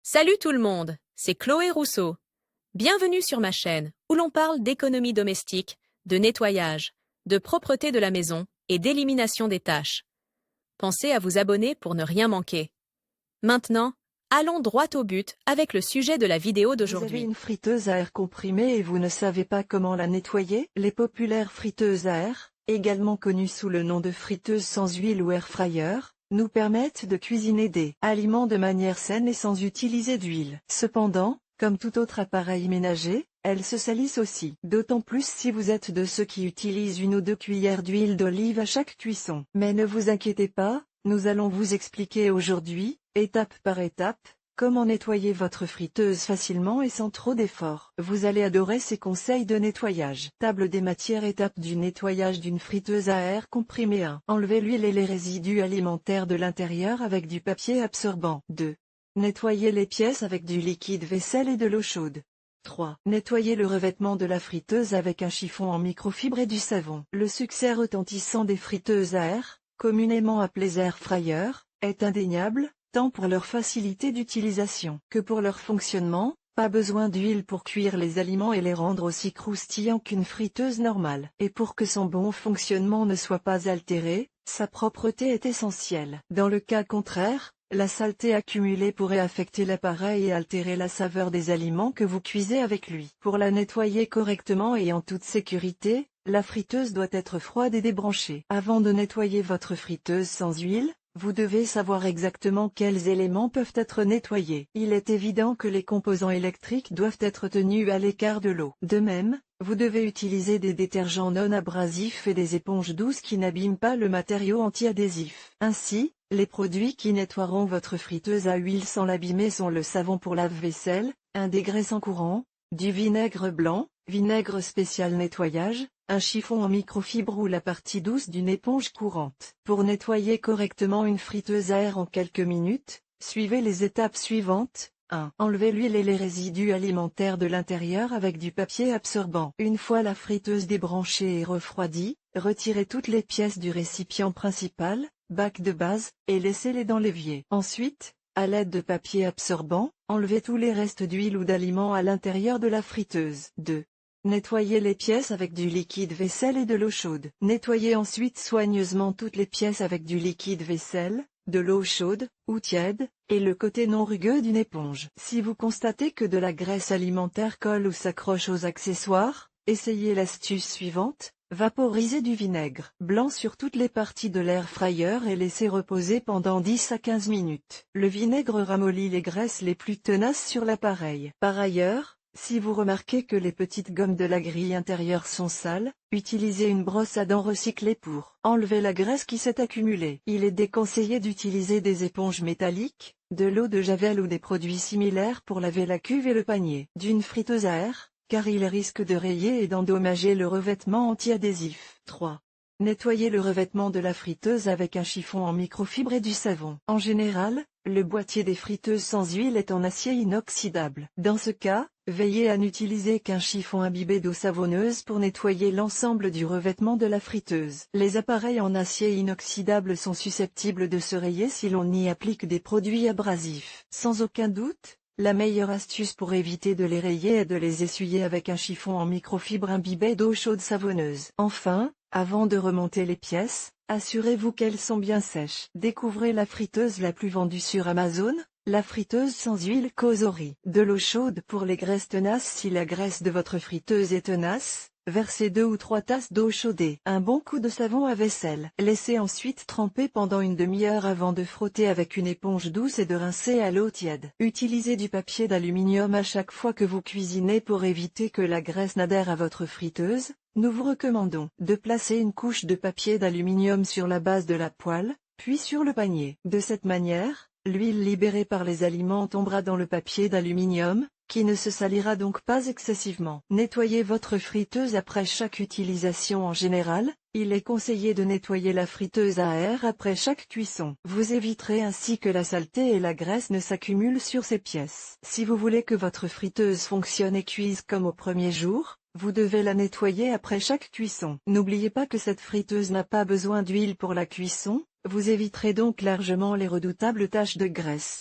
Salut tout le monde, c'est Chloé Rousseau. Bienvenue sur ma chaîne où l'on parle d'économie domestique, de nettoyage, de propreté de la maison et d'élimination des tâches. Pensez à vous abonner pour ne rien manquer. Maintenant, allons droit au but avec le sujet de la vidéo Vous avez d'aujourd'hui. une friteuse à air comprimé et vous ne savez pas comment la nettoyer? Les populaires friteuses à air, également connues sous le nom de friteuses sans huile ou air fryer, nous permettent de cuisiner des aliments de manière saine et sans utiliser d'huile. Cependant, comme tout autre appareil ménager, elles se salissent aussi. D'autant plus si vous êtes de ceux qui utilisent 1 ou 2 cuillères d'huile d'olive à chaque cuisson. Mais ne vous inquiétez pas, nous allons vous expliquer aujourd'hui, étape par étape, comment nettoyer votre friteuse facilement et sans trop d'efforts. Vous allez adorer ces conseils de nettoyage. Table des matières. Étape du nettoyage d'une friteuse à air comprimé. 1. Enlevez l'huile et les résidus alimentaires de l'intérieur avec du papier absorbant. 2. Nettoyez les pièces avec du liquide vaisselle et de l'eau chaude. 3. Nettoyez le revêtement de la friteuse avec un chiffon en microfibre et du savon. Le succès retentissant des friteuses à air, communément appelées air fryer, est indéniable, tant pour leur facilité d'utilisation que pour leur fonctionnement. Pas besoin d'huile pour cuire les aliments et les rendre aussi croustillants qu'une friteuse normale. Et pour que son bon fonctionnement ne soit pas altéré, sa propreté est essentielle. Dans le cas contraire, la saleté accumulée pourrait affecter l'appareil et altérer la saveur des aliments que vous cuisez avec lui. Pour la nettoyer correctement et en toute sécurité, la friteuse doit être froide et débranchée. Avant de nettoyer votre friteuse sans huile, vous devez savoir exactement quels éléments peuvent être nettoyés. Il est évident que les composants électriques doivent être tenus à l'écart de l'eau. De même, vous devez utiliser des détergents non abrasifs et des éponges douces qui n'abîment pas le matériau anti-adhésif. Ainsi, les produits qui nettoieront votre friteuse à huile sans l'abîmer sont le savon pour lave-vaisselle, un dégraissant courant, du vinaigre blanc, vinaigre spécial nettoyage, un chiffon en microfibre ou la partie douce d'une éponge courante. Pour nettoyer correctement une friteuse à air en quelques minutes, suivez les étapes suivantes. 1. Enlevez l'huile et les résidus alimentaires de l'intérieur avec du papier absorbant. Une fois la friteuse débranchée et refroidie, retirez toutes les pièces du récipient principal, bac de base, et laissez-les dans l'évier. Ensuite, à l'aide de papier absorbant, enlevez tous les restes d'huile ou d'aliments à l'intérieur de la friteuse. 2. Nettoyez les pièces avec du liquide vaisselle et de l'eau chaude. Nettoyez ensuite soigneusement toutes les pièces avec du liquide vaisselle, de l'eau chaude, ou tiède, et le côté non rugueux d'une éponge. Si vous constatez que de la graisse alimentaire colle ou s'accroche aux accessoires, essayez l'astuce suivante. Vaporisez du vinaigre blanc sur toutes les parties de l'air fryer et laissez reposer pendant 10 à 15 minutes. Le vinaigre ramollit les graisses les plus tenaces sur l'appareil. Par ailleurs, si vous remarquez que les petites gommes de la grille intérieure sont sales, utilisez une brosse à dents recyclée pour enlever la graisse qui s'est accumulée. Il est déconseillé d'utiliser des éponges métalliques, de l'eau de javel ou des produits similaires pour laver la cuve et le panier d'une friteuse à air, car il risque de rayer et d'endommager le revêtement anti-adhésif. 3. Nettoyez le revêtement de la friteuse avec un chiffon en microfibre et du savon. En général, le boîtier des friteuses sans huile est en acier inoxydable. Dans ce cas, veillez à n'utiliser qu'un chiffon imbibé d'eau savonneuse pour nettoyer l'ensemble du revêtement de la friteuse. Les appareils en acier inoxydable sont susceptibles de se rayer si l'on y applique des produits abrasifs. Sans aucun doute, la meilleure astuce pour éviter de les rayer est de les essuyer avec un chiffon en microfibre imbibé d'eau chaude savonneuse. Enfin, avant de remonter les pièces, assurez-vous qu'elles sont bien sèches. Découvrez la friteuse la plus vendue sur Amazon, la friteuse sans huile Cosori. De l'eau chaude pour les graisses tenaces. Si la graisse de votre friteuse est tenace, versez 2 ou 3 tasses d'eau chaudée. Un bon coup de savon à vaisselle. Laissez ensuite tremper pendant une demi-heure avant de frotter avec une éponge douce et de rincer à l'eau tiède. Utilisez du papier d'aluminium à chaque fois que vous cuisinez pour éviter que la graisse n'adhère à votre friteuse. Nous vous recommandons de placer une couche de papier d'aluminium sur la base de la poêle, puis sur le panier. De cette manière, l'huile libérée par les aliments tombera dans le papier d'aluminium, qui ne se salira donc pas excessivement. Nettoyez votre friteuse après chaque utilisation. En général, il est conseillé de nettoyer la friteuse à air après chaque cuisson. Vous éviterez ainsi que la saleté et la graisse ne s'accumulent sur ces pièces. Si vous voulez que votre friteuse fonctionne et cuise comme au premier jour, vous devez la nettoyer après chaque cuisson. N'oubliez pas que cette friteuse n'a pas besoin d'huile pour la cuisson, vous éviterez donc largement les redoutables taches de graisse.